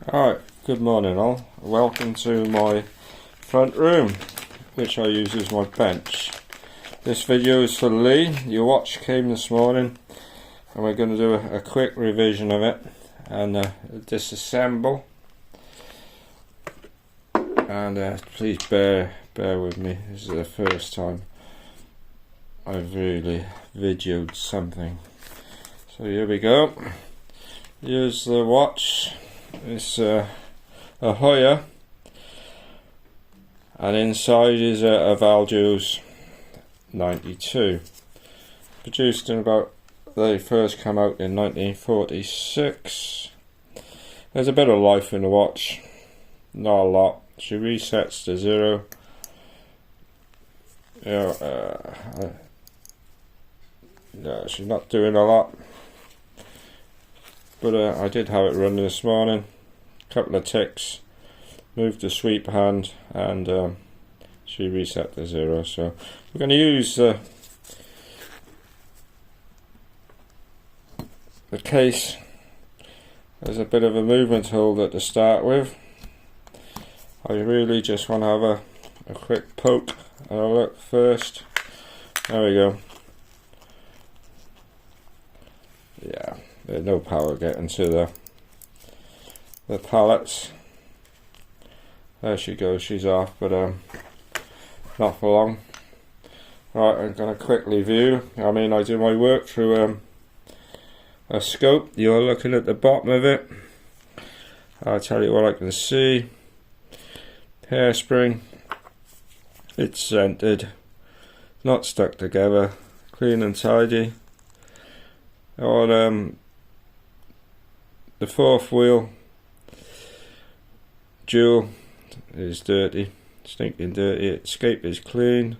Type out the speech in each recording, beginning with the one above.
Alright, good morning all. Welcome to my front room, which I use as my bench. This video is for Lee. Your watch came this morning and we're going to do a quick revision of it and disassemble. And please bear with me, this is the first time I've really videoed something. So here we go. Here's the watch. It's a Hoya, and inside is a valjoux 92, produced in about, they first came out in 1946. There's a bit of life in the watch, not a lot. She resets to zero. No, she's not doing a lot. But I did have it running this morning, couple of ticks, moved the sweep hand, and she reset to zero. So we're going to use the case as a bit of a movement holder to start with. I really just want to have a quick poke and a look first. There we go. Yeah. There's no power getting to the pallets. There she goes, she's off, but not for long. Right, I'm going to quickly view. I mean, I do my work through a scope. You're looking at the bottom of it. I'll tell you what I can see. Hairspring. It's centered, not stuck together, clean and tidy. On the fourth wheel, jewel is dirty, stinking dirty. Escape is clean.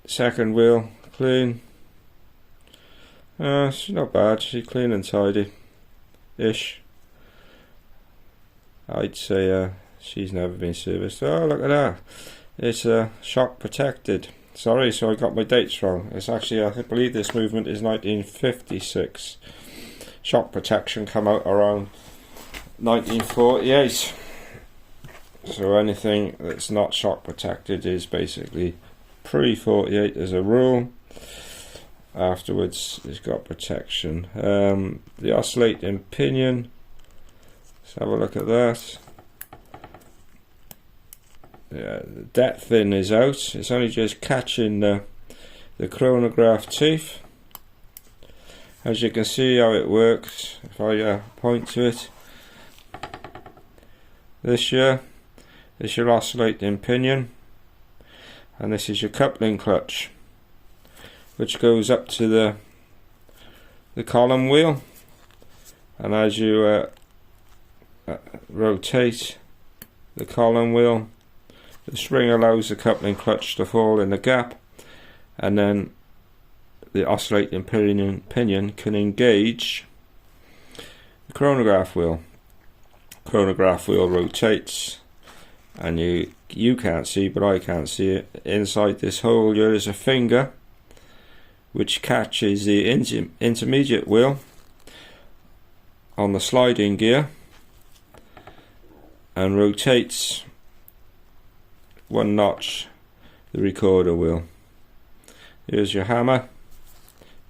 Second wheel, clean. She's not bad, she's clean and tidy-ish. I'd say she's never been serviced. Oh, look at that. It's shock protected. Sorry, so I got my dates wrong. It's actually, I believe this movement is 1956. Shock protection come out around 1948. So anything that's not shock protected is basically pre-48 as a rule. Afterwards it's got protection. The oscillating pinion, let's have a look at that. Yeah, the depth in is out. It's only just catching the chronograph teeth. As you can see how it works, if I point to it, this here is your oscillating pinion, and this is your coupling clutch, which goes up to the column wheel, and as you rotate the column wheel, the spring allows the coupling clutch to fall in the gap, and then the oscillating pinion can engage the chronograph wheel. Chronograph wheel rotates, and you can't see, but I can't see it. Inside this hole here is a finger which catches the intermediate wheel on the sliding gear and rotates one notch the recorder wheel. Here's your hammer.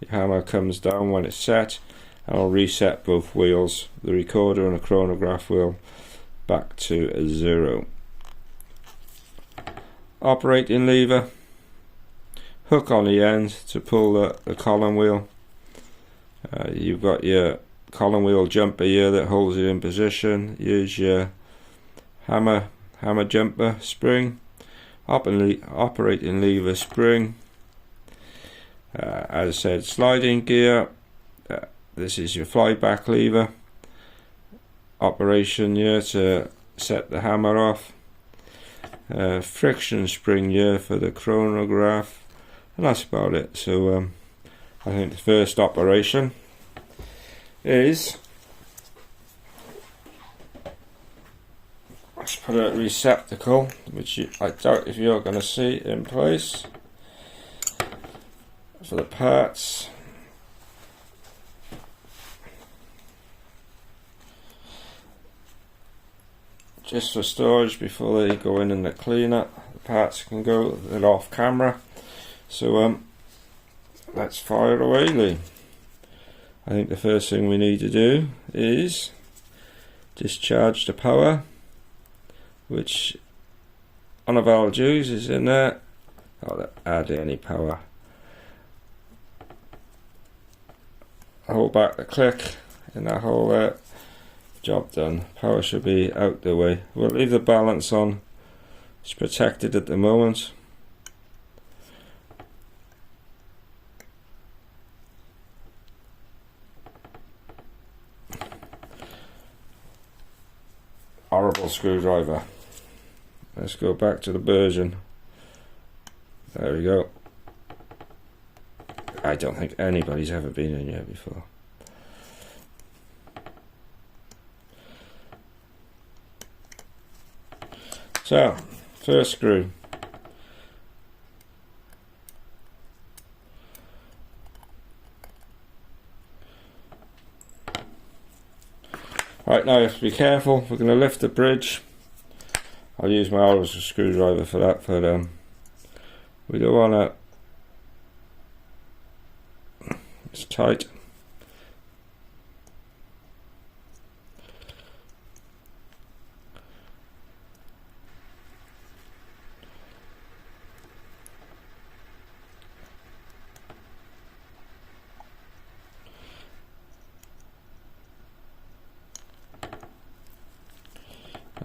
Your hammer comes down when it's set, and I'll reset both wheels, the recorder and the chronograph wheel, back to a zero. Operating lever, hook on the end to pull the column wheel. You've got your column wheel jumper here that holds it in position. Here's your hammer jumper spring, operating lever spring. As I said, sliding gear. This is your flyback lever. Operation here to set the hammer off. Friction spring here for the chronograph, and that's about it. So I think the first operation is, let's put a receptacle, which I doubt if you're going to see in place, for the parts. just for storage before they go in the cleaner. The parts can go, they're off camera. So let's fire away, Lee. I think the first thing we need to do is discharge the power, which on a valjoux is in there. I'll add any power. Hold back the click and that whole job done. Power should be out the way. We'll leave the balance on. It's protected at the moment. Horrible screwdriver. Let's go back to the version. There we go. I don't think anybody's ever been in here before. So, first screw. Right, now you have to be careful. We're going to lift the bridge. I'll use my Allis screwdriver for that, but we don't want to. It's tight.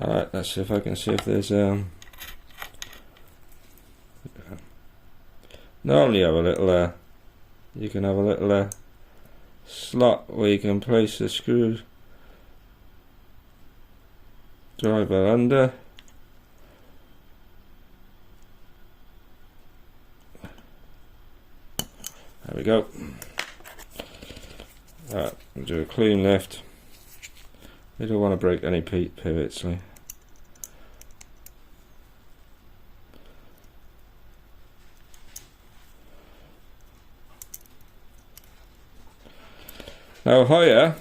Alright, let's see if I can see if there's normally you have a little you can have a little slot where you can place the screw driver under. There we go. Alright, we'll do a clean lift. We don't want to break any pivots. So. Now Hoyer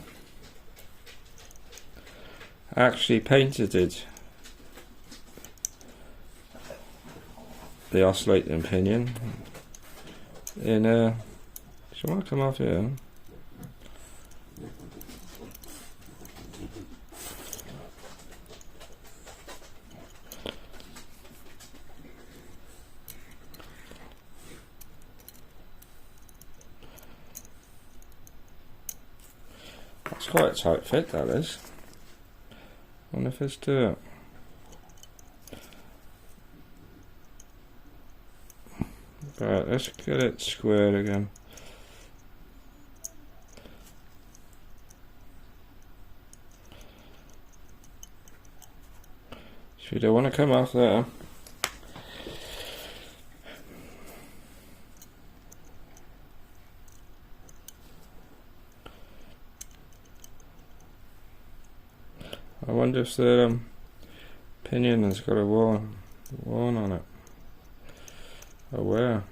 actually painted it, the oscillating pinion, in do you want to come off here? It's quite a tight fit, that is. I wonder if it's do it. Right, let's get it squared again. So you don't want to come off there. I wonder if the pinion has got a worn on it. Oh, where?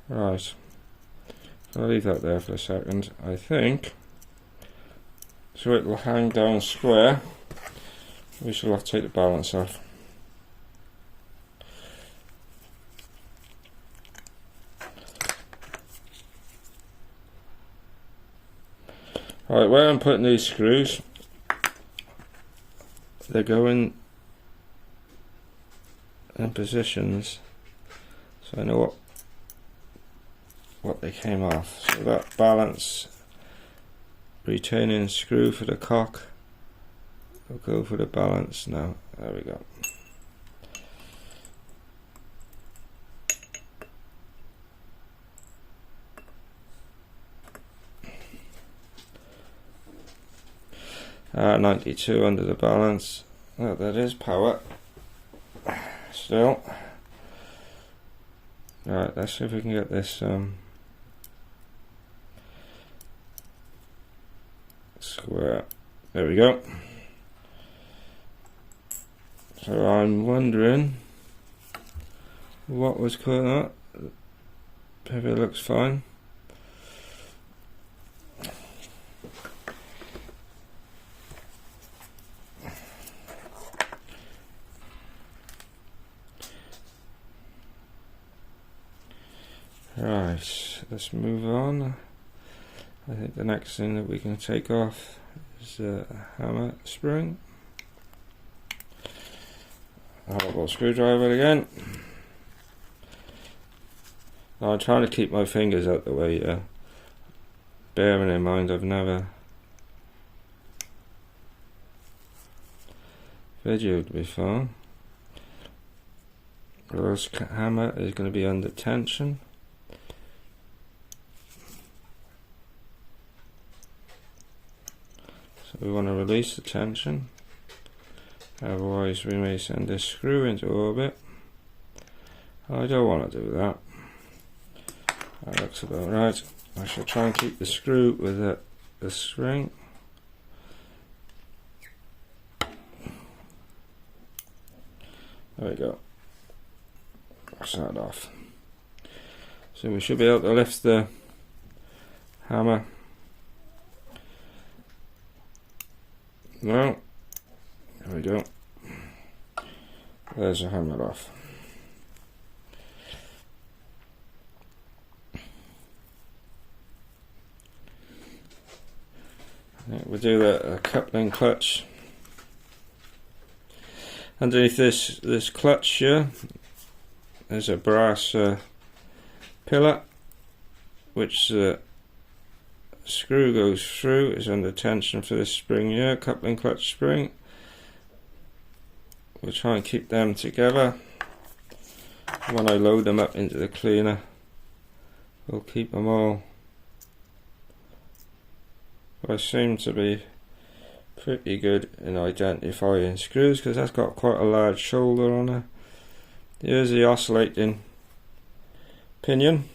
Right. I'll leave that there for a second. I think so it will hang down square. We shall have to take the balance off. Right, where I'm putting these screws, they're going in positions so I know what they came off. So that balance retaining screw for the cock will go for the balance now. There we go. Uh, 92 under the balance. Oh, that is power. Still. Right, let's see if we can get this square. There we go. So I'm wondering what was caught up. Pivot looks fine. Right, let's move on. I think the next thing that we can take off is a hammer spring. Horrible screwdriver again. Now I'm trying to keep my fingers out the way, bearing in mind I've never videoed before. This hammer is going to be under tension. So we want to release the tension, otherwise we may send this screw into orbit. I don't want to do that. That looks about right. I shall try and keep the screw with the string. There we go. That's that off. So we should be able to lift the hammer. Well, there we go. There's the hammer off. We'll do the coupling clutch. Underneath this clutch here, there's a brass pillar, which the screw goes through. Is under tension for this spring here, coupling clutch spring. We'll try and keep them together. When I load them up into the cleaner, we'll keep them all. I seem to be pretty good in identifying screws because that's got quite a large shoulder on it. Here's the oscillating pinion.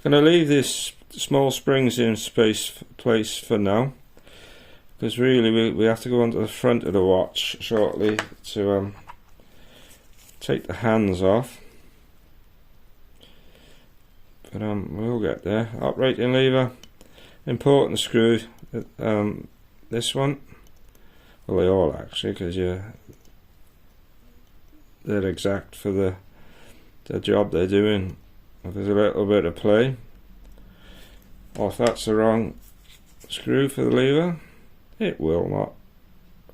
I'm going to leave these small springs in place for now, because really we have to go onto the front of the watch shortly to take the hands off. But we'll get there. Operating lever, important screw. This one, well, they all actually, because they're exact for the job they're doing. If there's a little bit of play, or if that's the wrong screw for the lever, it will not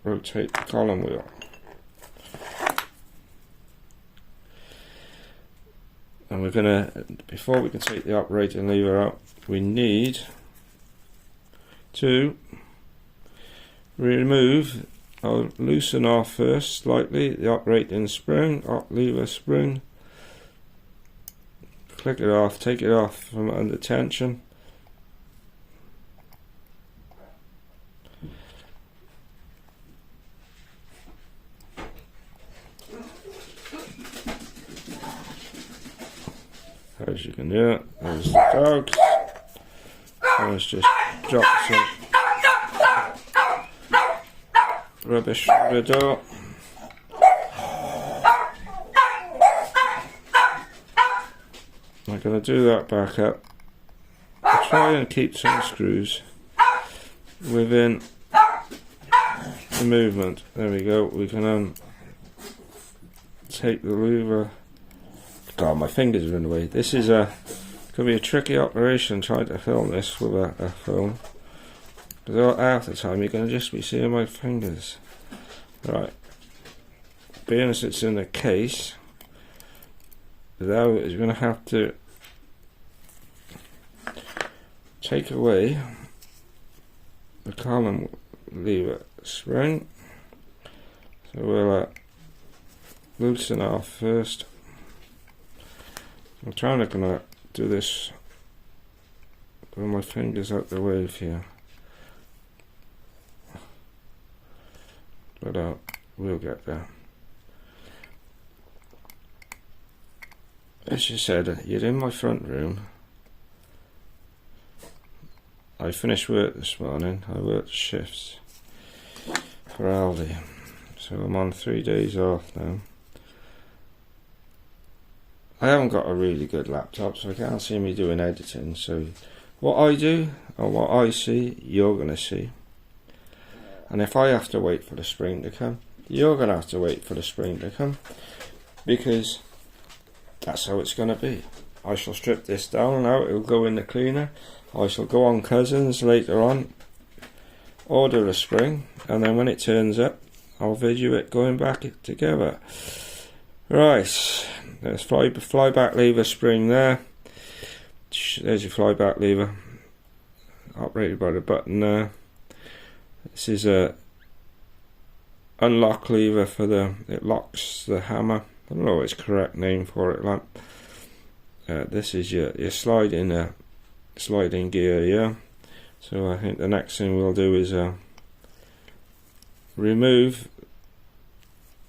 rotate the column wheel. And we're going to, before we can take the operating lever out, we need to remove, or loosen off first slightly the operating spring, lever spring. Click it off, take it off from under tension. As you can hear, there's the dogs. Let's just drop some rubbish through the door. I'm going to do that back up. I'll try and keep some screws within the movement. There we go. We can take the lever. God, my fingers are in the way. This is going to be a tricky operation trying to film this with a phone, because half the time you're going to just be seeing my fingers. Right, being as it's in the case, now you're going to have to take away the column lever spring. So we'll loosen off first. I'm trying to do this with my fingers out the way here, but we'll get there. As you said, you're in my front room. I finished work this morning. I worked shifts for Aldi, so I'm on 3 days off now. I haven't got a really good laptop, so I can't see me doing editing, so what I do and what I see, you're going to see. And if I have to wait for the spring to come, you're going to have to wait for the spring to come. because that's how it's going to be. I shall strip this down now, it will go in the cleaner. I shall go on Cousins later on, order a spring, and then when it turns up I'll video it going back together. Right, there's fly back lever spring there. There's your fly back lever, operated by the button there. This is a unlock lever for it locks the hammer. I don't know its correct name for it, like. This is your sliding gear, yeah. So I think the next thing we'll do is remove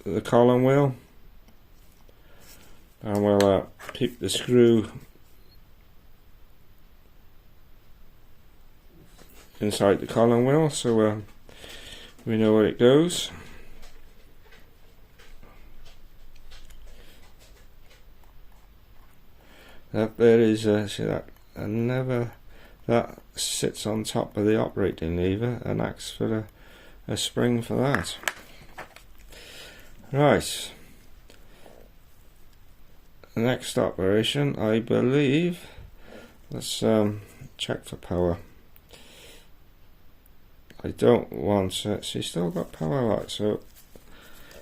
the column wheel, and we'll keep the screw inside the column wheel, so we know where it goes. There is see that that sits on top of the operating lever and acts for a spring for that. Right, the next operation, I believe, let's check for power. I don't want it. She's still got power light, so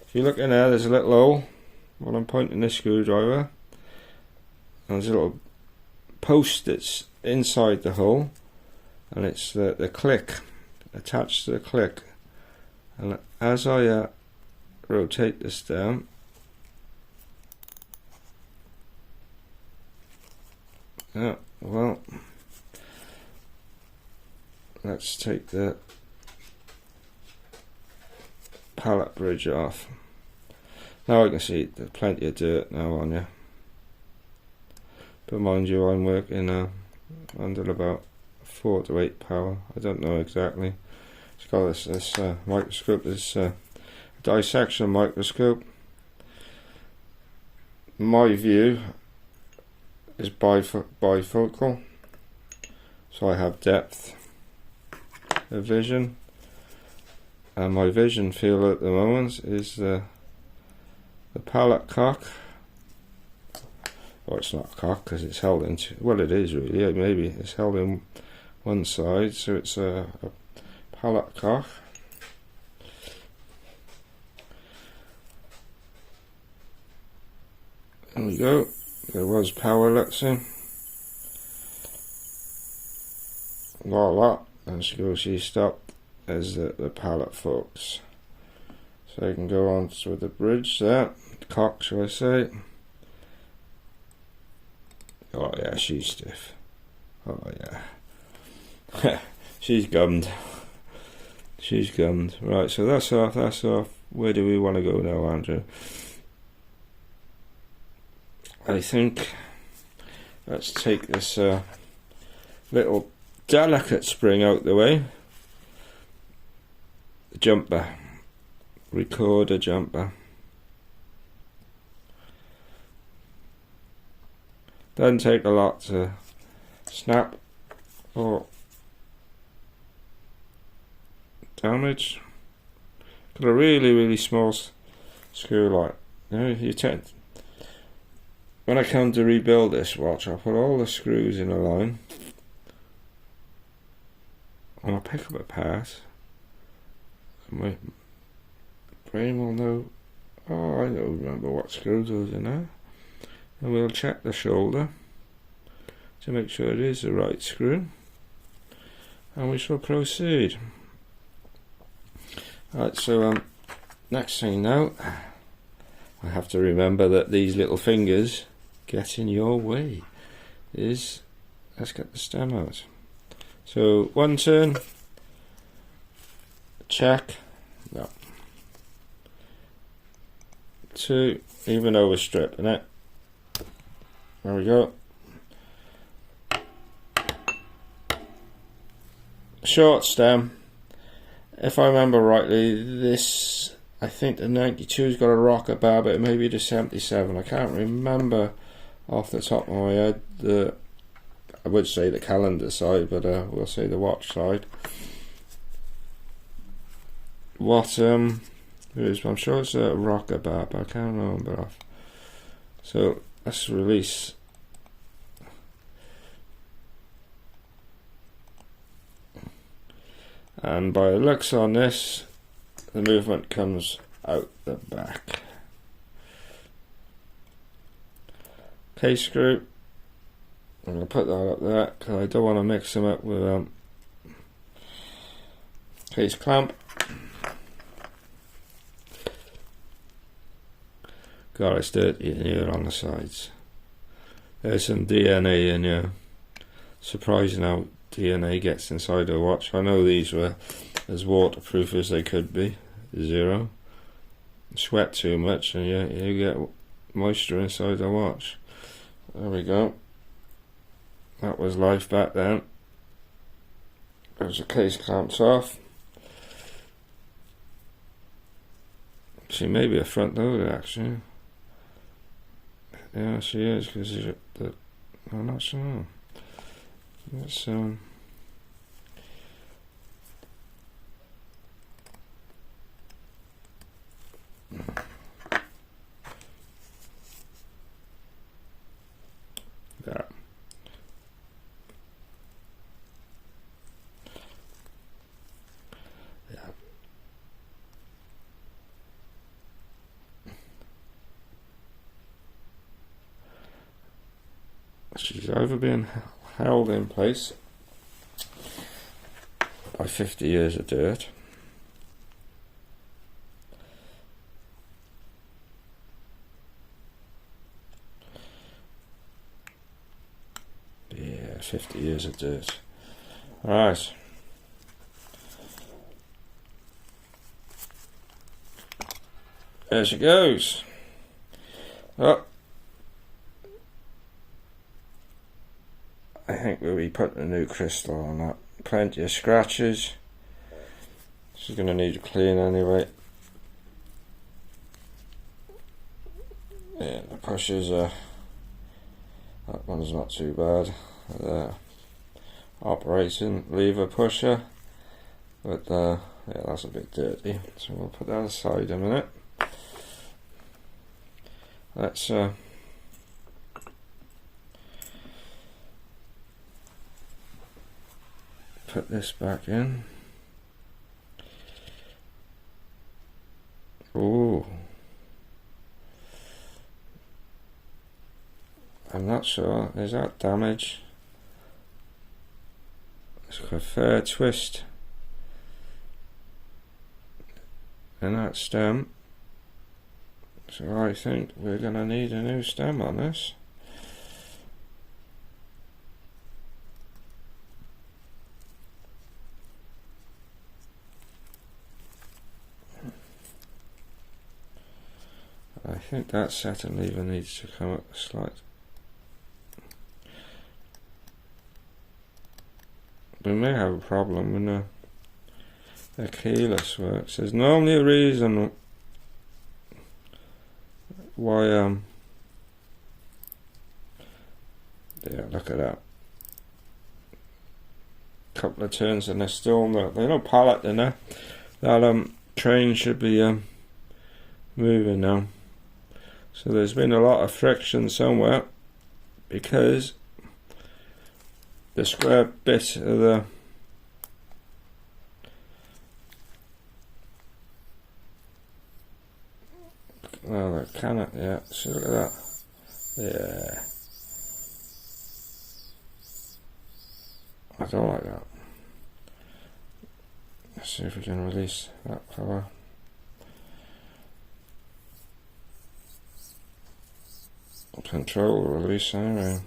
if you look in there, there's a little hole when I'm pointing the screwdriver, and there's a little post that's inside the hole, and it's the click attached to the click. And as I rotate this down, well, let's take the pallet bridge off. Now I can see there's plenty of dirt now on you, but mind you, I'm working under about 4 to 8 power. I don't know exactly. It's got this microscope, this dissection microscope. My view is bifocal, so I have depth of vision, and my vision field at the moment is the pallet cock. Well, it's not a cock because it's held into, well, it is really, yeah, maybe it's held in one side, so it's a pallet cock. There we go. There was power, let's see. Voila, and she stopped as the pallet forks. So you can go on with the bridge there, cock shall I say. Oh yeah, she's stiff. Oh yeah. She's gummed. She's gummed. Right, so that's off. Where do we want to go now, Andrew? I think let's take this little delicate spring out the way. The jumper. Recorder jumper. Doesn't take a lot to snap or damage. Got a really small screw like. You know, you tend. When I come to rebuild this watch, I'll put all the screws in a line, and I'll pick up a part. My brain will know. Oh, I don't remember what screws was in there. And we'll check the shoulder to make sure it is the right screw, and we shall proceed. Right, so next thing now, I have to remember that these little fingers get in your way. Let's get the stem out. So 1 turn, check, no. 2, even over stripping it. There we go. Short stem. If I remember rightly, this, I think the 92's got a rocker bar, but maybe the 77. I can't remember off the top of my head. I would say the calendar side, but we'll say the watch side. What I'm sure it's a rocker bar, but I can't remember off So let's release. And by the looks on this, the movement comes out the back. Case screw. I'm going to put that up there because I don't want to mix them up with case clamp. God, it's dirty in here on the sides. There's some DNA in here. Surprising how DNA gets inside a watch. I know these were as waterproof as they could be. Zero. Sweat too much and you get moisture inside the watch. There we go. That was life back then. There's the case clamps off. She may be a front loader actually. Yeah, she is, because I'm not sure. Let's that. Yeah. She's over being held in place by 50 years of dirt. Yeah, 50 years of dirt. Right. There she goes. Oh. I think we'll be putting a new crystal on that. Plenty of scratches. She's going to need a clean anyway. Yeah, the pushers are... That one's not too bad. The operating lever pusher. But yeah, that's a bit dirty. So we'll put that aside a minute. Let's... put this back in. Ooh. I'm not sure. Is that damage? It's got a fair twist in that stem. So I think we're going to need a new stem on this. I think that setting lever needs to come up a slight. We may have a problem when the keyless works. There's normally a reason why yeah, look at that. Couple of turns and they're still not. There's no pallet in there. That train should be moving now. So there's been a lot of friction somewhere because the square bit of the the cannon, yeah, so look at that. Yeah. I don't like that. Let's see if we can release that power. Control release anyway.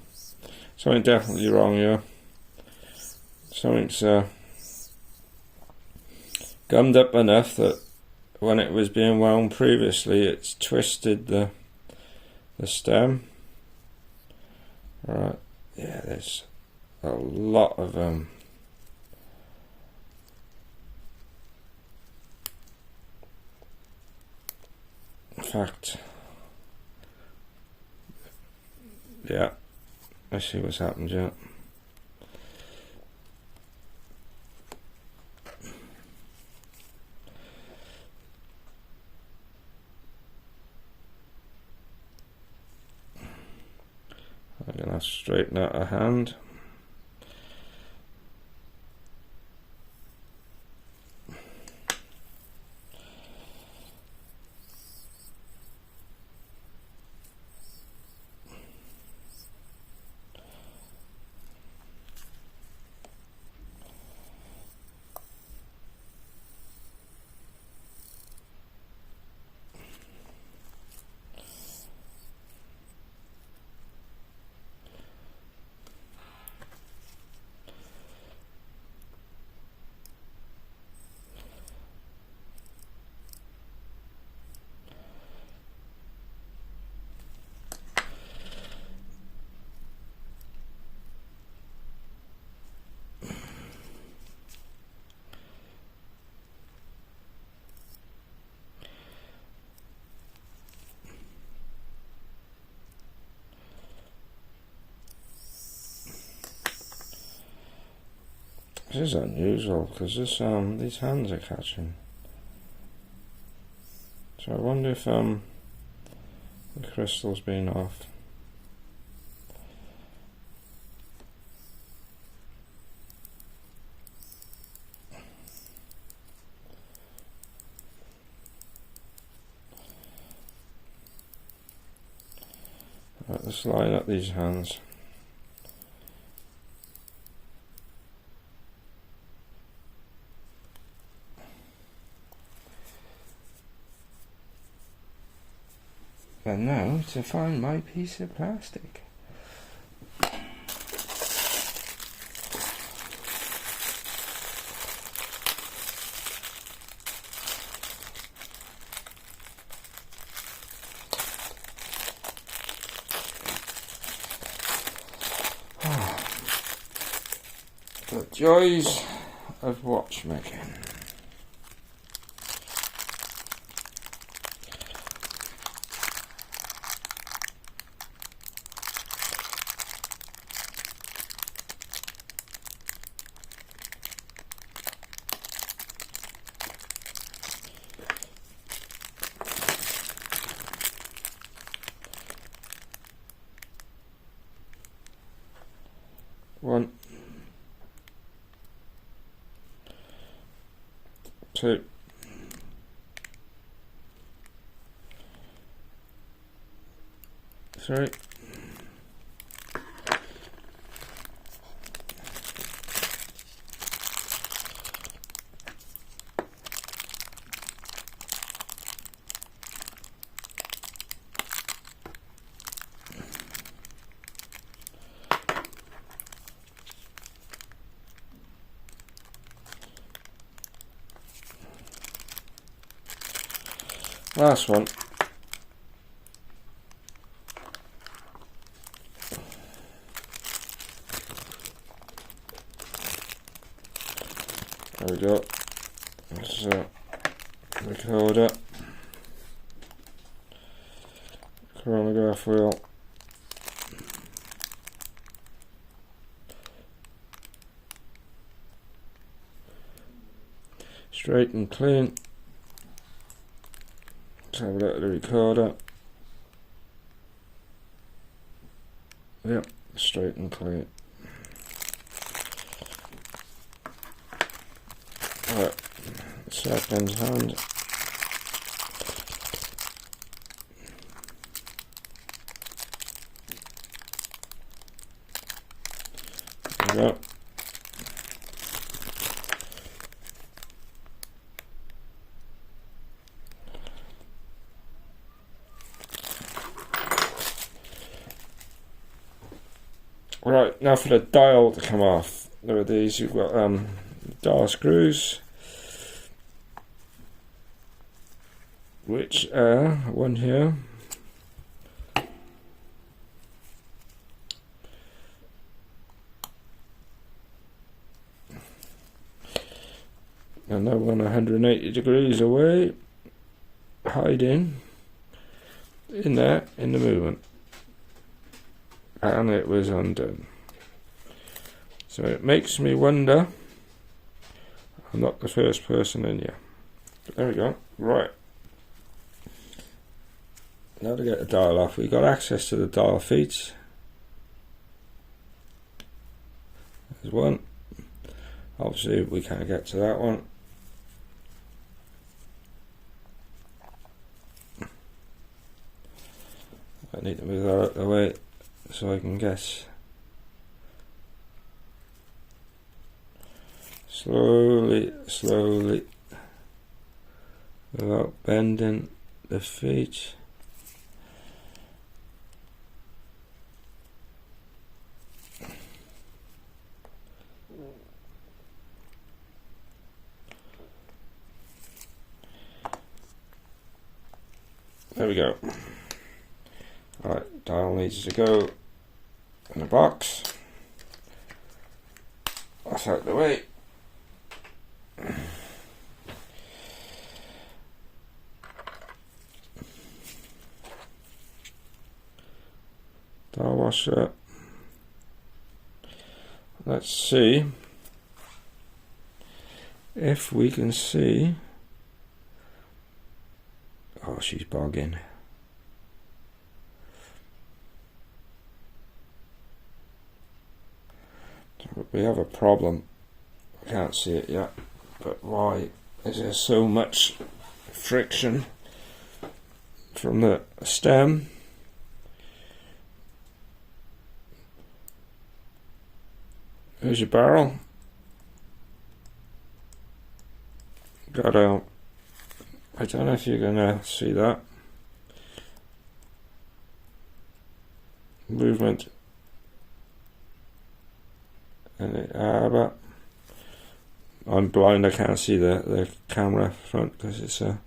Something definitely wrong here. Something's gummed up enough that when it was being wound previously it's twisted the stem. Right, yeah, there's a lot of in fact, yeah, let's see what's happened yet. I'm going to have to straighten out a hand. This is unusual because these hands are catching. So I wonder if the crystal's been off. Right, let's line up these hands. And now to find my piece of plastic. The joys of watchmaking. One, two, three, last one. There we go. This is a recorder, chronograph wheel, straight and clean. Let's have a look at the recorder. Yep, straight and clean. Right, second hand. There we go. Right, now for the dial to come off. There are these, you've got dial screws, which are one here, and that one 180 degrees away, hiding in there in the movement. And it was undone. So it makes me wonder, I'm not the first person in here. But there we go. Right. Now to get the dial off, we've got access to the dial feet. There's one. Obviously we can't get to that one. I need to move that out of the way so I can get slowly without bending the feet. There we go. Alright, dial needs to go in the box. That's out the way. Dial washer. Let's see if we can see. Oh, she's bogging. We have a problem. I can't see it yet, but why is there so much friction from the stem? Here's your barrel. I don't know if you're gonna see that movement. And but I'm blind, I can't see the camera front because it's on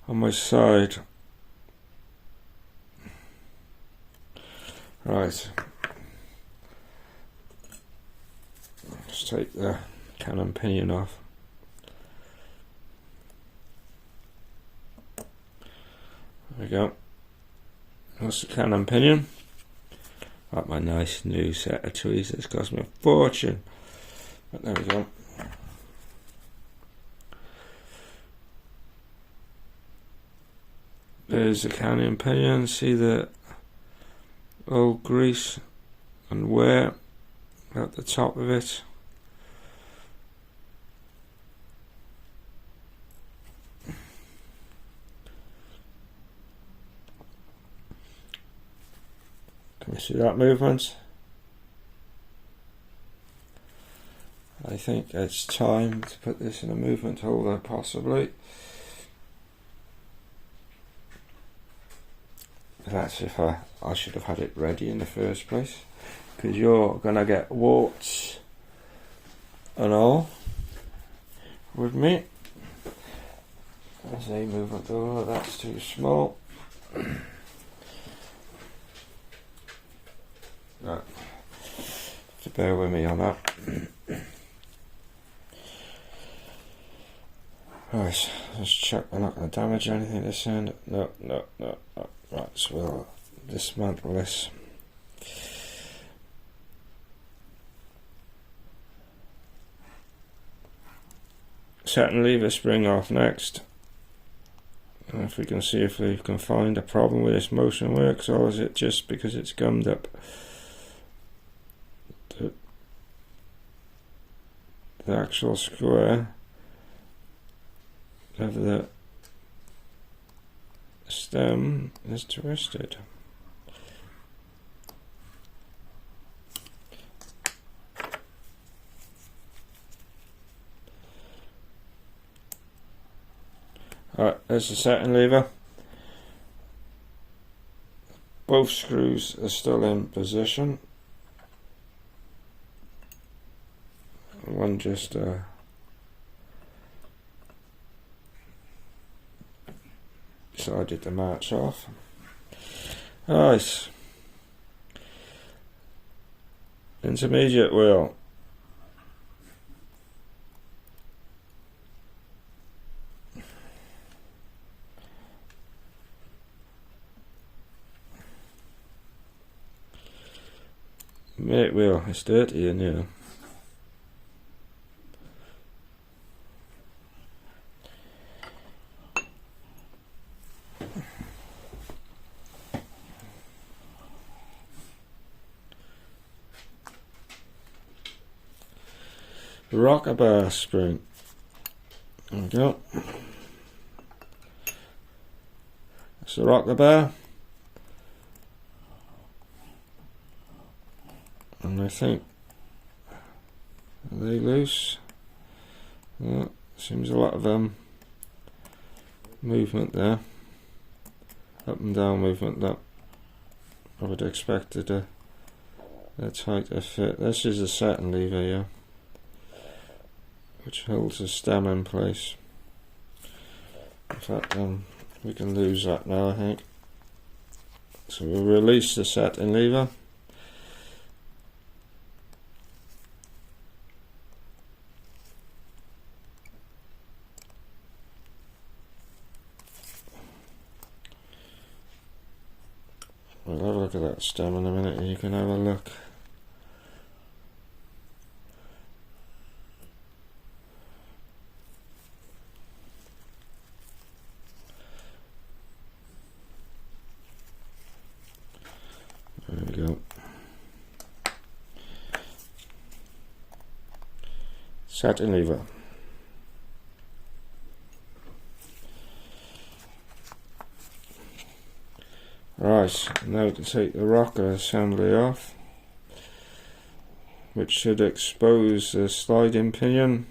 my side. Right, let's take the cannon pinion off. There we go. That's the cannon pinion. Like my nice new set of tweezers, cost me a fortune. But there we go. There's the cannon pinion. See the old grease and wear at the top of it. Can you see that movement? I think it's time to put this in a movement holder, possibly. That's if I should have had it ready in the first place, because you're gonna get warts and all with me. There's a movement holder, that's too small. Right. So bear with me on that. Right, let's check we're not going to damage anything this end. No. Right, so we'll dismantle this. Set and lever spring off next. And if we can see if we can find a problem with this motion works, or is it just because it's gummed up? The actual square of the stem is twisted. Alright, there's the setting lever. Both screws are still in position. One just decided to march off. Nice. Intermediate wheel. Mate wheel, it's dirty in here. rocker bar spring. There we go. That's the rocker bar. And I think, are they loose? Yeah, seems a lot of movement there. Up and down movement that I would expect it a tighter fit. This is a satin lever here, which holds the stem in place. In fact, we can lose that now, I think. So we'll release the satin lever. We'll have a look at that stem in a minute and you can have a look. There we go. Satin lever. Right, now to take the rocker assembly off, which should expose the sliding pinion.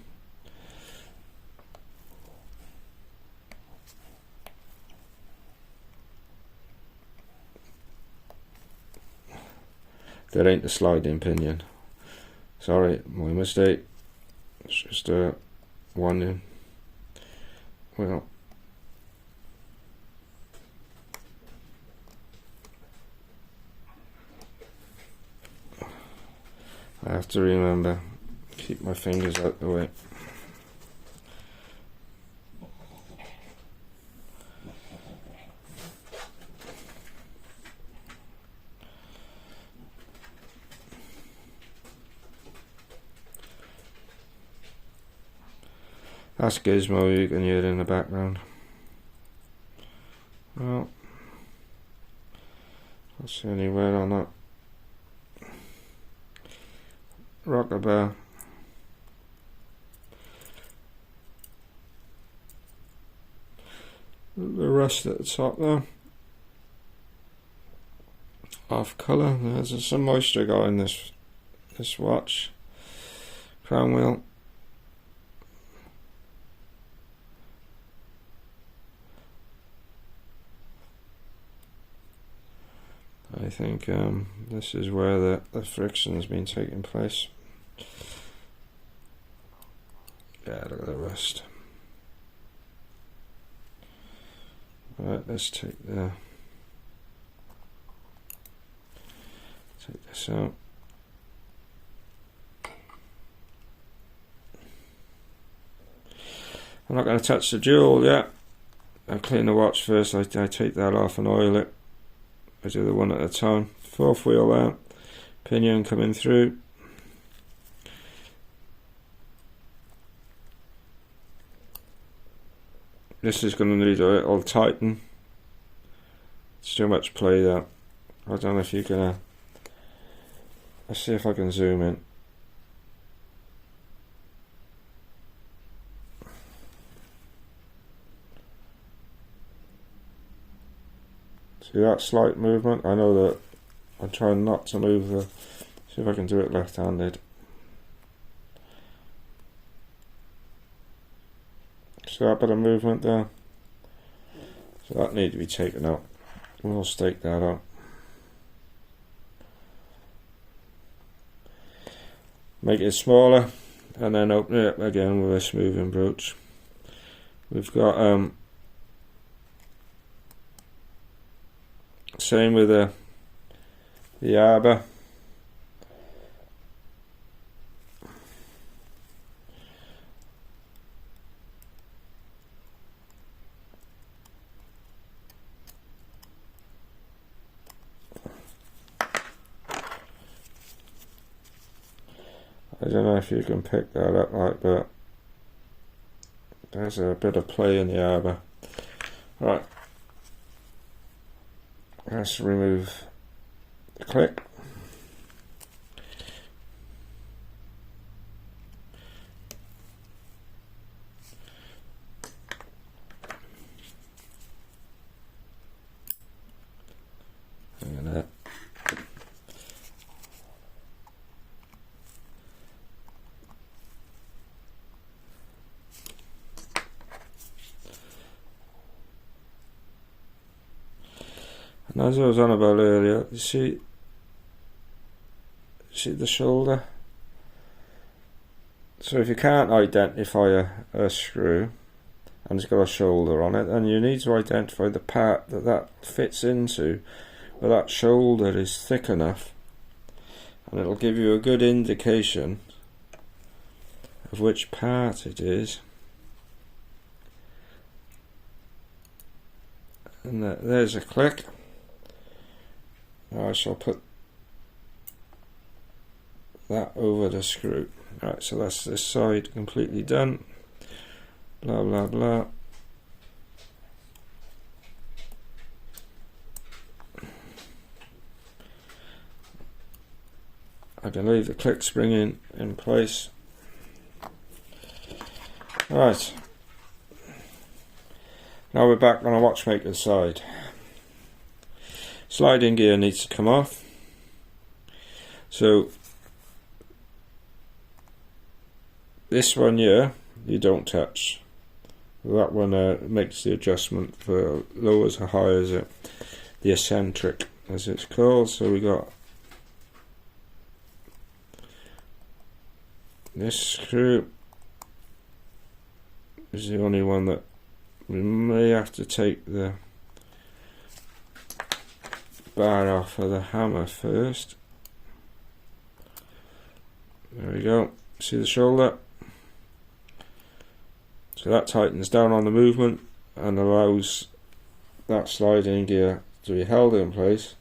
That ain't the sliding pinion. Sorry, my mistake. It's just one in. Well, I have to remember, keep my fingers out the way. That's Gizmo you can hear in the background. Well, I'll see anywhere on that rocker bar. The rest at the top there, off colour. There's some moisture going this watch. Crown wheel. I think this is where the friction has been taking place. Yeah, look at the rust. Right, let's take this out. I'm not going to touch the jewel yet. I'll clean the watch first. I take that off and oil it. I do the one at a time. Fourth wheel out, pinion coming through. This is going to need a little tighten. It's too much play there. I don't know if you can. Let's see if I can zoom in. See that slight movement? I know that I'm trying not to move the. See if I can do it left-handed. See that bit of movement there? So that needs to be taken out. We'll stake that out. Make it smaller and then open it up again with a smoothing brooch. We've got same with the arbor. I don't know if you can pick that up right, but there's a bit of play in the arbor. Right. Let's remove the click. As I was on about earlier, you see the shoulder? So if you can't identify a screw and it's got a shoulder on it, then you need to identify the part that fits into, where that shoulder is thick enough, and it'll give you a good indication of which part it is. And there's a click. Now I shall put that over the screw. Right, so that's this side completely done. Blah blah blah. I can leave the click spring in place. Right. Now we're back on a watchmaker's side. Sliding gear needs to come off. So this one here you don't touch. That one makes the adjustment for lowers or highes it, the eccentric as it's called. So we got this screw is the only one that we may have to take the bar off of the hammer first. There we go. See the shoulder? So that tightens down on the movement and allows that sliding gear to be held in place,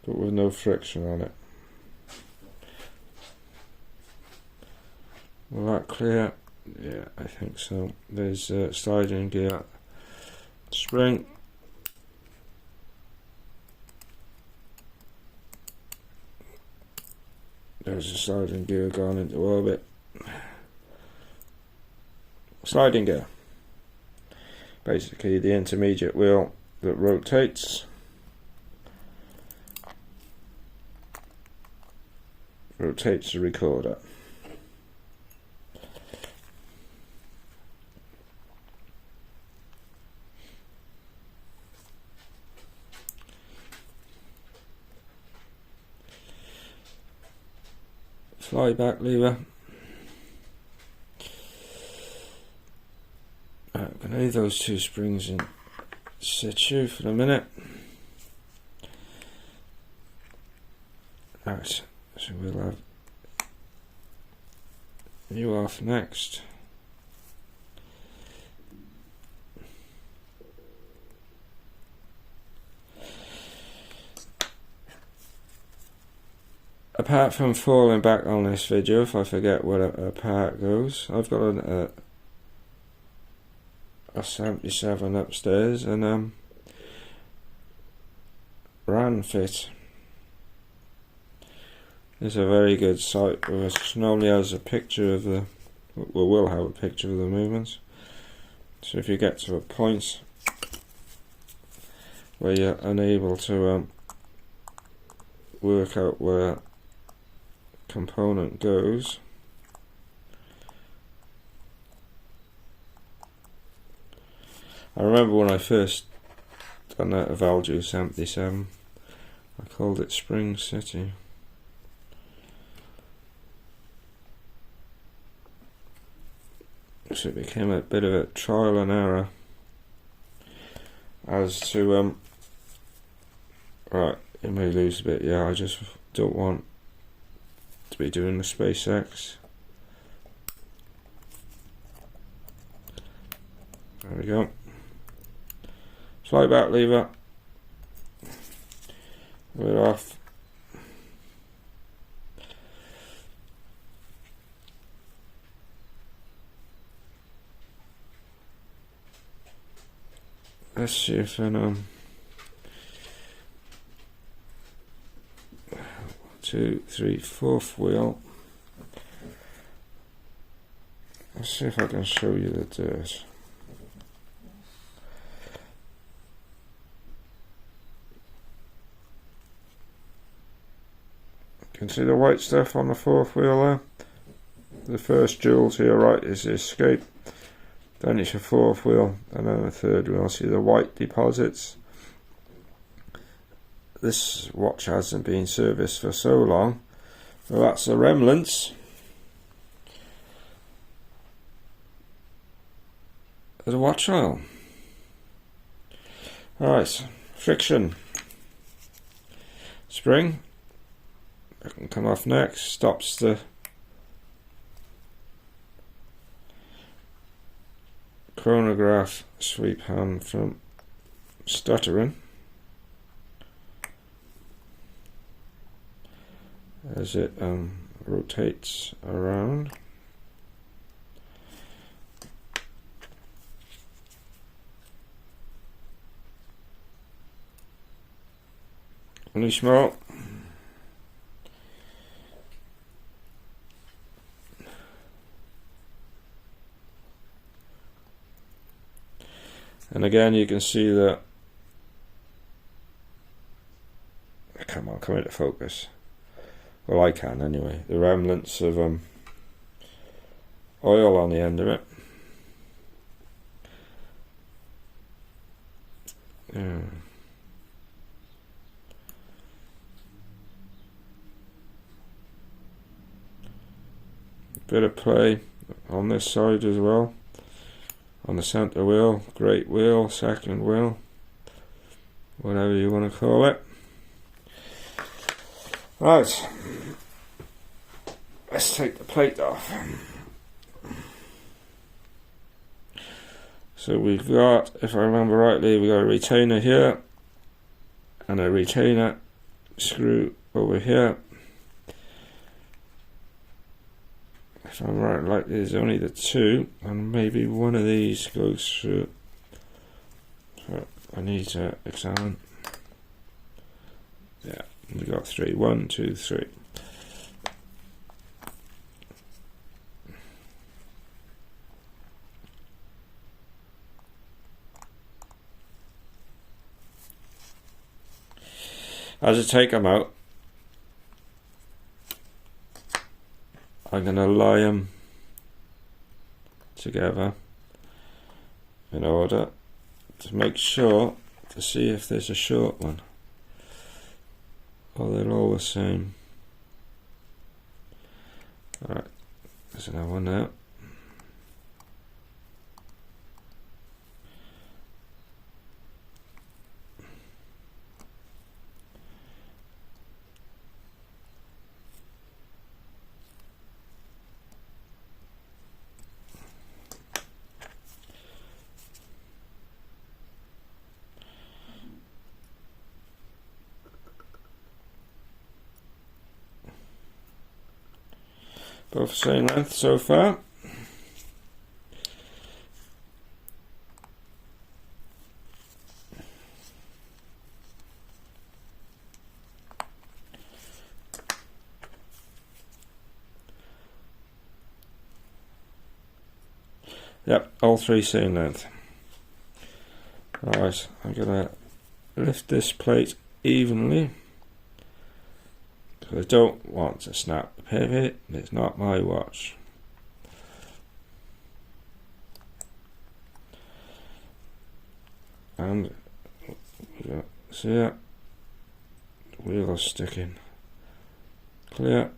but with no friction on it. Will that clear? Yeah, I think so. There's a sliding gear spring. There's a sliding gear gone into orbit. Sliding gear. Basically the intermediate wheel that rotates. Rotates the recorder. Fly back lever. I'm going to leave those two springs in situ for a minute. Right, so we'll have you off next. Apart from falling back on this video, if I forget where a part goes, I've got a 77 upstairs and ran fit. It's a very good site which not only has a picture of the, well, will have a picture of the movements. So if you get to a point where you're unable to work out where component goes, I remember when I first done a valjoux 77, I called it Spring City. So it became a bit of a trial and error as to right, it may lose a bit, yeah, I just don't want to be doing the SpaceX. There we go. Fly back lever. We're off. Let's see if I know. 1, 2, 3, 4th wheel. Let's see if I can show you the dirt. You can see the white stuff on the 4th wheel there. The first jewel to your right is the escape. Then it's your 4th wheel, and then the 3rd wheel. See the white deposits. this watch hasn't been serviced for so long. Well, that's the remnants of the watch oil. Alright, friction. Spring. That can come off next. Stops the chronograph sweep hand from stuttering as it rotates around. Only small. And again, you can see that. Come on, come into focus. Well, I can anyway. The remnants of oil on the end of it. Yeah. Bit of play on this side as well. On the centre wheel, great wheel, second wheel, whatever you want to call it. Right, let's take the plate off. So we've got, if I remember rightly, we've got a retainer here and a retainer screw over here. If I'm right, like there's only the two, and maybe one of these goes through. So I need to examine. Yeah, we got three. 1, 2, 3. As I take them out, I'm going to lie them together in order to make sure to see if there's a short one, or they're all the same. Alright, there's another one there. Both the same length so far. Yep, all three same length. Alright, I'm going to lift this plate evenly. I don't want to snap the pivot, it's not my watch. And see it? The wheel is sticking. Clear.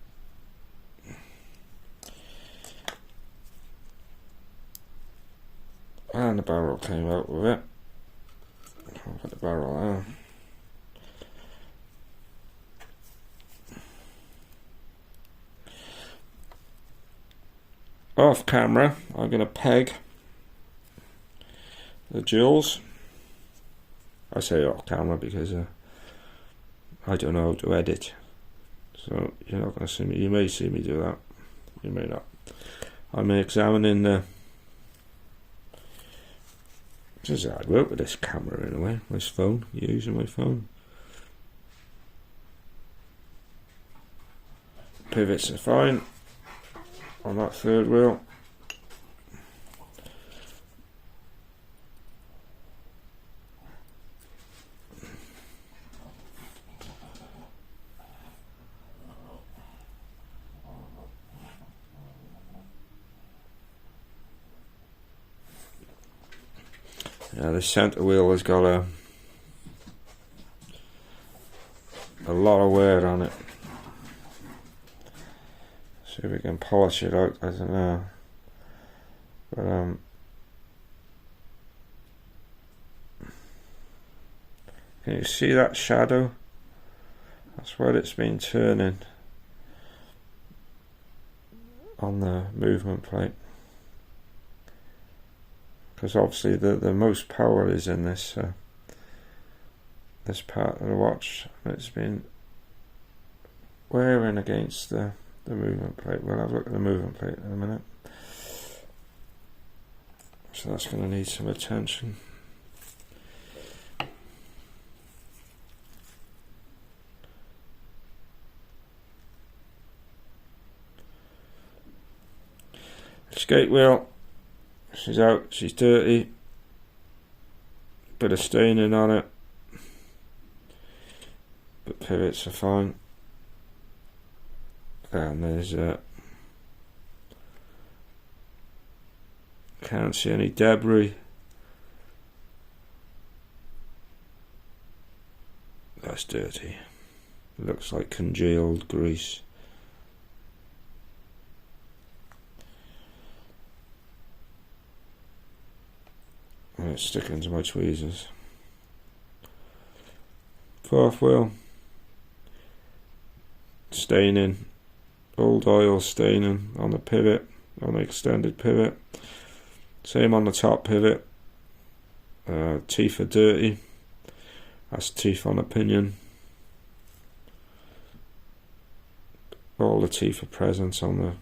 And the barrel came out with it. I'll put the barrel on. Off camera, I'm going to peg the jewels. I say off camera because I don't know how to edit, so you're not going to see me. You may see me do that, you may not. I'm examining the. This is hard work with this camera in a way. This phone, using my phone. Pivots are fine on that third wheel. Yeah, the centre wheel has got lot of wear on it. See if we can polish it out, I don't know. But can you see that shadow? That's where it's been turning on the movement plate. Because obviously the most power is in this this part of the watch. It's been wearing against the movement plate. We'll have a look at the movement plate in a minute. So that's going to need some attention. Skate wheel, she's out, she's dirty, bit of staining on it, but pivots are fine, and there's can't see any debris. That's dirty, looks like congealed grease. And it's sticking to my tweezers. Fourth wheel, staining, old oil staining on the pivot, on the extended pivot. Same on the top pivot. Teeth are dirty. That's teeth on a pinion. All the teeth are present on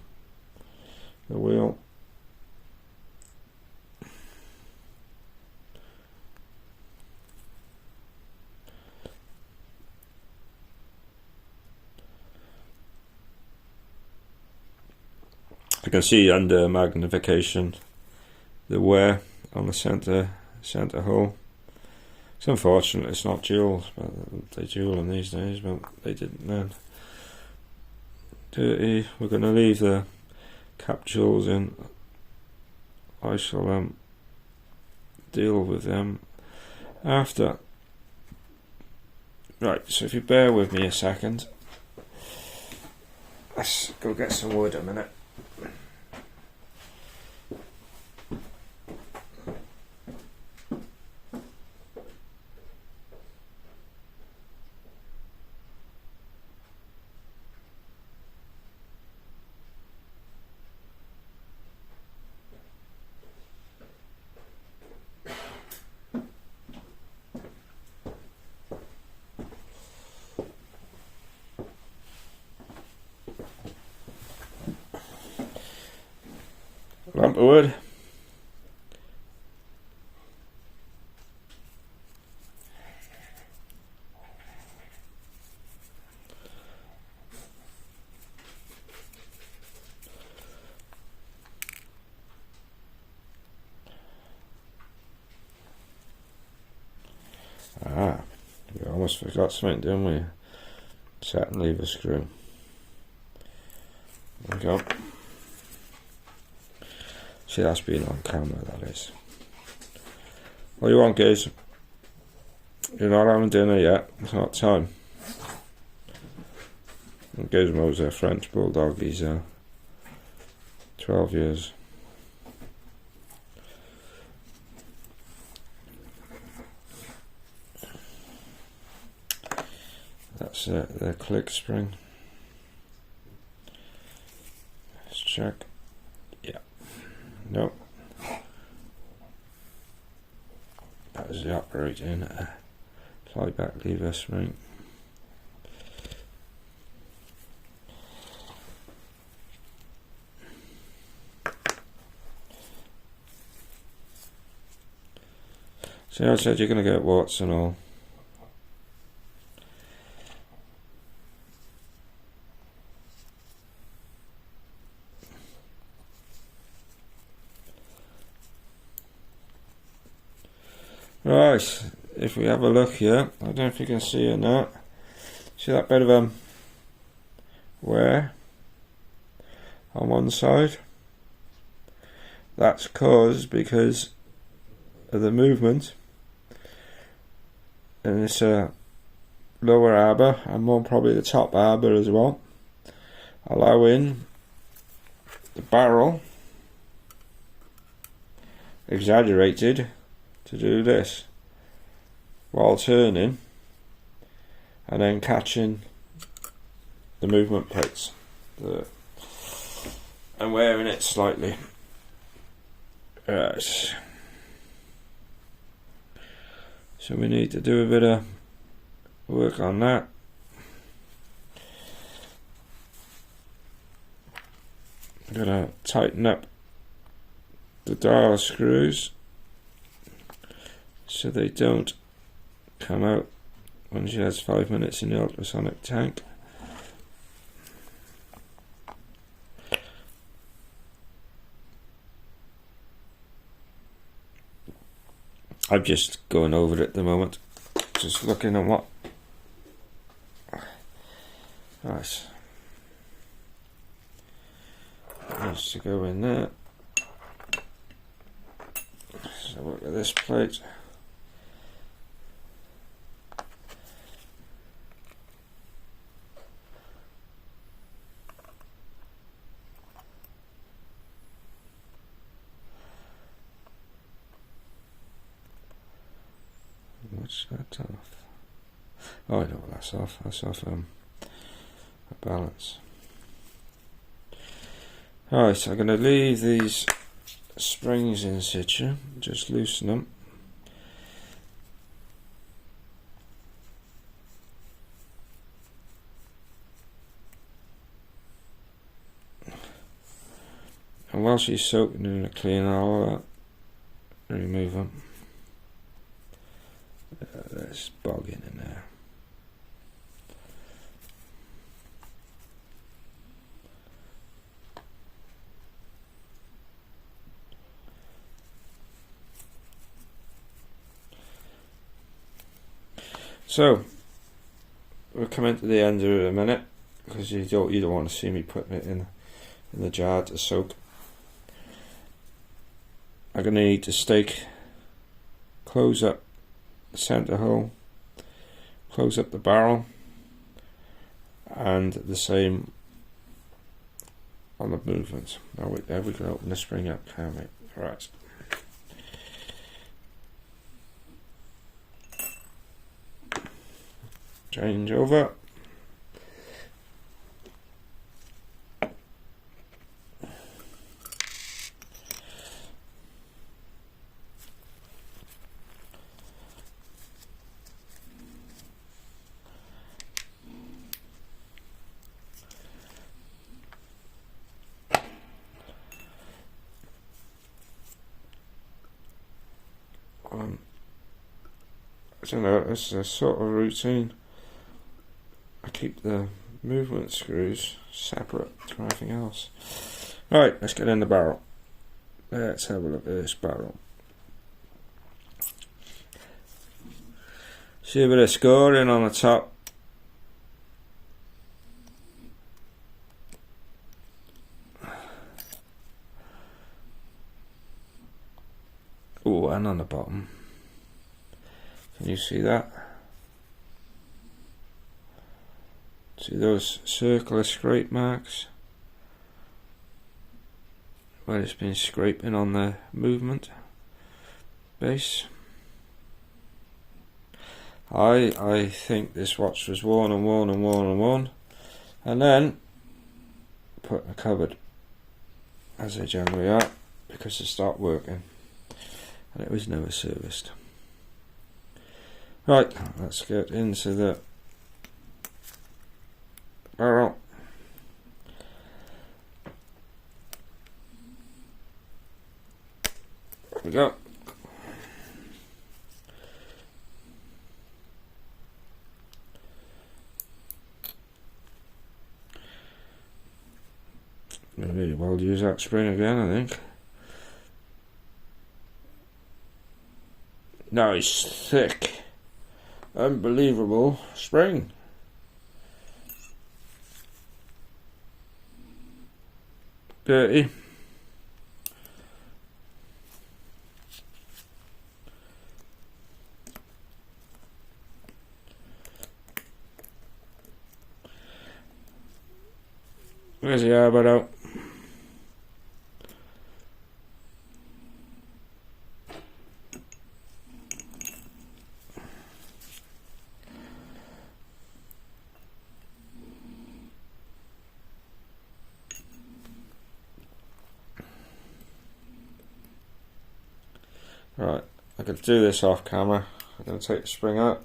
the wheel. You can see under magnification the wear on the center hole. It's unfortunate it's not jewels, but they jewel them these days, but they didn't then. Dirty. We're going to leave the cap jewels in. I shall deal with them after. Right, so if you bear with me a second, let's go get some wood a minute. Lump of wood. We almost forgot something, didn't we? Satin lever screw. There we go. See, that's been on camera, that is. What you want, guys? You're not having dinner yet. It's not time. And Gizmo's a French bulldog. He's 12 years. That's the click spring. Let's check. Yeah. Nope. That is the operating fly back lever spring. See, I said you're going to get warts and all. Right, if we have a look here, I don't know if you can see or not. See that bit of wear on one side? That's caused because of the movement, and it's lower arbor and more probably the top arbor as well, allowing the barrel exaggerated to do this while turning and then catching the movement plates and wearing it slightly. Right. So we need to do a bit of work on that. I'm gonna tighten up the dial screws so they don't come out when she has 5 minutes in the ultrasonic tank. I'm just going over it at the moment, just looking at what. Nice. Needs to go in there. So look at this plate. What's that off? Oh, I know what that's off. That's off a balance. Alright, so I'm going to leave these springs in situ, just loosen them. And while she's soaking in the clean, I'll remove them. There's bogging in there. So we're coming to the end of it in a minute because you don't want to see me putting it in the jar to soak. I'm going to need to stake, close up the center hole, close up the barrel, and the same on the movement. Now there we can open the spring up, can't we? Right. Change over. I don't know, it's a sort of routine. I keep the movement screws separate from everything else. Right, let's get in the barrel. Let's have a look at this barrel. See a bit of scoring on the top. Oh, and on the bottom. Can you see that? See those circular scrape marks? Where it's been scraping on the movement base. I think this watch was worn and worn and worn and worn, and then put in a cupboard, as they generally are, because they start working, and it was never serviced. Right, let's get into the barrel. There we go. Maybe we'll use that spring again, I think. Nice, thick, unbelievable spring. Dirty. Where's the arbor out? Right, I could do this off camera. I'm going to take the spring out.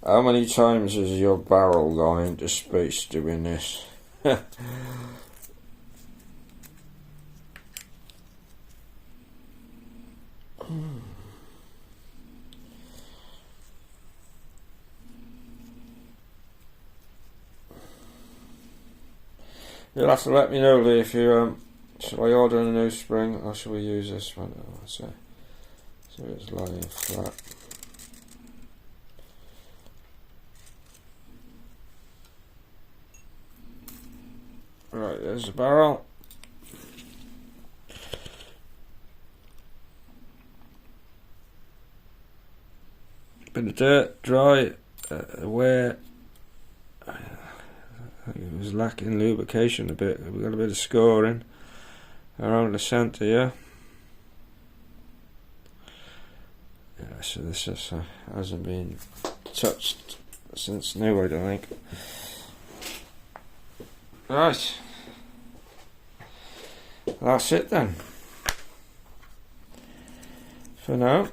How many times has your barrel gone into space doing this? You'll have to let me know, Lee, if you shall I order a new spring or shall we use this one? Oh, so it's lying flat. Right, there's the barrel. Bit of dirt, dry, where it was lacking lubrication a bit. We got a bit of scoring around the centre here. Yeah, so this just hasn't been touched since new, I don't think. Right, that's it then for now.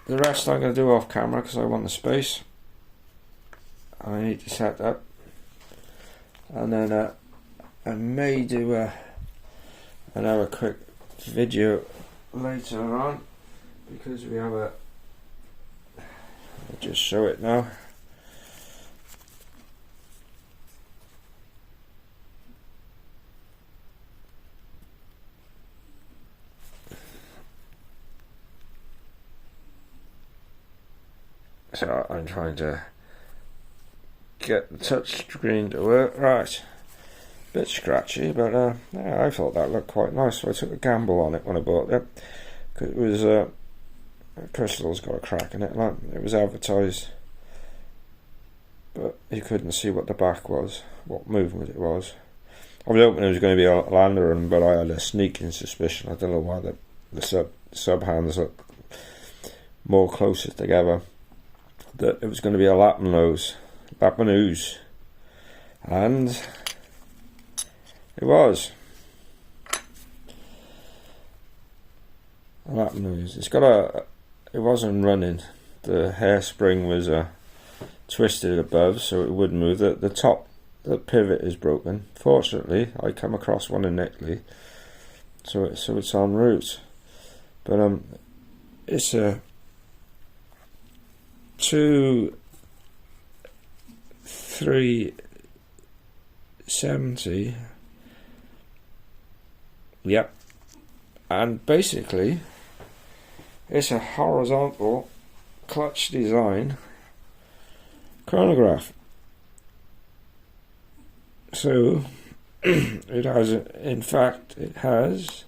The rest I'm going to do off camera because I want the space. I need to set up, and then I may do another quick video later on because we have I'll just show it now. So I'm trying to get the touch screen to work. Right, bit scratchy, but yeah, I thought that looked quite nice, so I took a gamble on it when I bought it. Cause it was crystal's got a crack in it, like it was advertised, but you couldn't see what the back was, what movement it was. I was hoping it was going to be a lantern, but I had a sneaking suspicion. I don't know why the sub hands look more closer together, that it was going to be a Lapmanose, and it was a Lapmanose. It's got it wasn't running. The hairspring was twisted above, so it wouldn't move. The top, the pivot is broken. Fortunately, I come across one in Italy, so it's en route. But it's a 370. Yep. And basically it's a horizontal clutch design chronograph. So it has, in fact it has,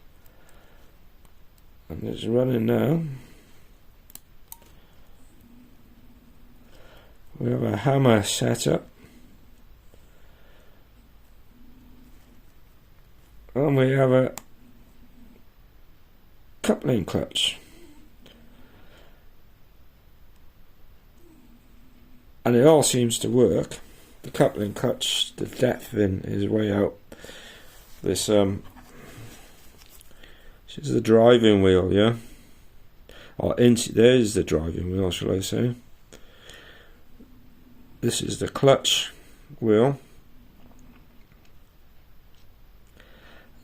and it's running now. We have a hammer setup, and we have a coupling clutch, and it all seems to work. The coupling clutch, the depth in is way out. This is the driving wheel, yeah, or there's the driving wheel, shall I say. This is the clutch wheel,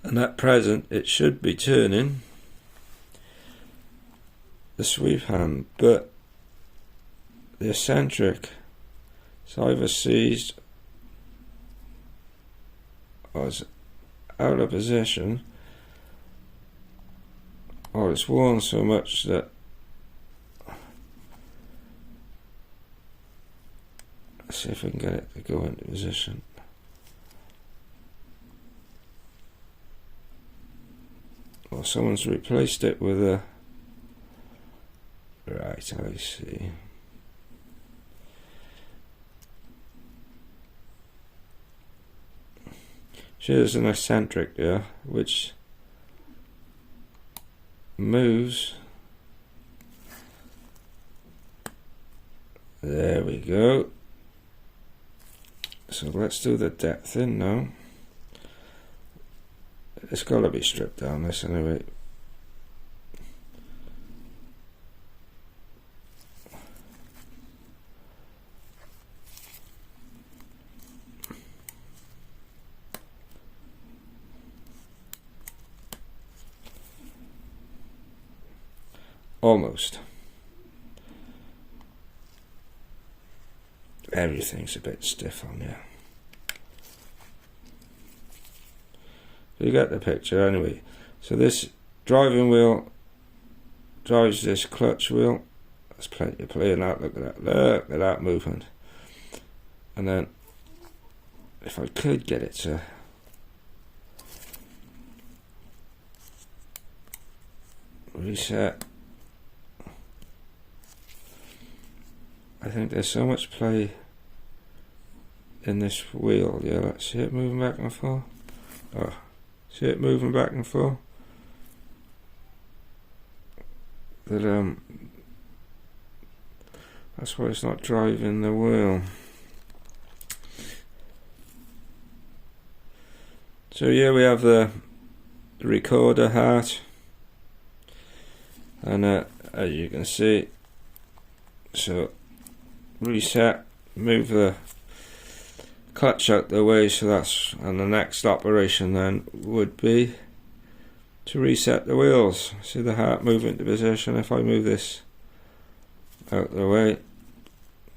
and at present it should be turning the sweep hand, but the eccentric is either seized or is out of position, or it's worn so much that let's see if we can get it to go into position. Well, someone's replaced it with a right, I see. There's an eccentric there which moves. There we go. So let's do the depth in now. It's got to be stripped down this anyway. Almost. Everything's a bit stiff on here. You get the picture anyway. So this driving wheel drives this clutch wheel. There's plenty of play in that. Look at that. Look at that movement. And then if I could get it to reset. I think there's so much play in this wheel. Yeah, let's see it moving back and forth. Oh, see it moving back and forth. That that's why it's not driving the wheel. So yeah, we have the recorder heart, and as you can see, so reset, move the clutch out the way, so that's, and the next operation then would be to reset the wheels. See the heart move into position. If I move this out the way,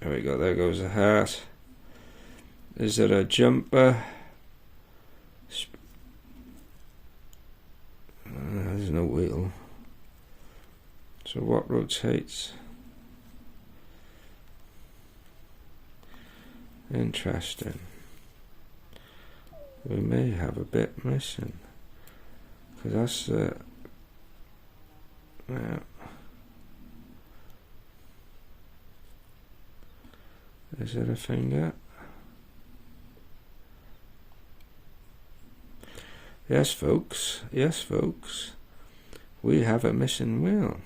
there we go, there goes the heart. Is it a jumper? There's no wheel. So what rotates? Interesting. We may have a bit missing, because that's the yeah. Is it a finger? Yes, folks. Yes, folks. We have a missing wheel.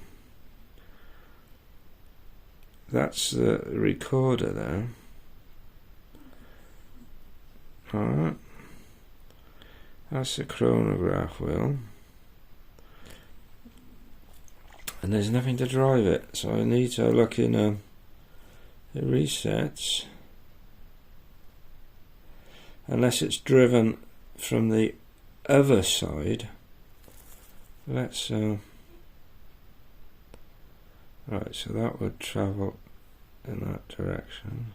That's the recorder there. Alright. That's the chronograph wheel. And there's nothing to drive it, so I need to look in the resets. Unless it's driven from the other side. Let's right, so that would travel in that direction.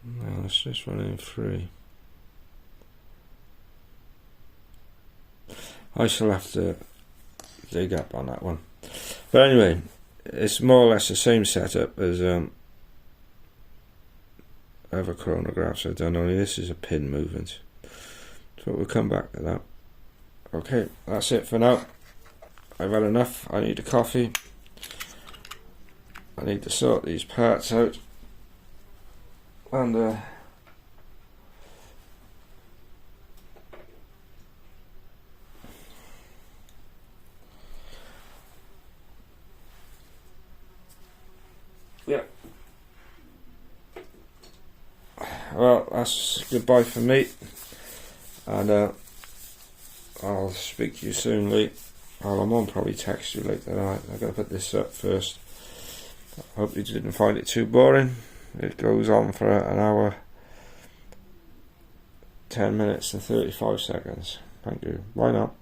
No, it's just running free. I shall have to dig up on that one. But anyway, it's more or less the same setup as other chronographs I've done, only this is a pin movement. So we'll come back to that. Okay, that's it for now. I've had enough. I need a coffee. I need to sort these parts out. And yeah. Well, that's goodbye from me, and I'll speak to you soon, Lee. Well, I won't probably text you later tonight. I've got to put this up first. I hope you didn't find it too boring. It goes on for an hour, 10 minutes and 35 seconds. Thank you. Bye now.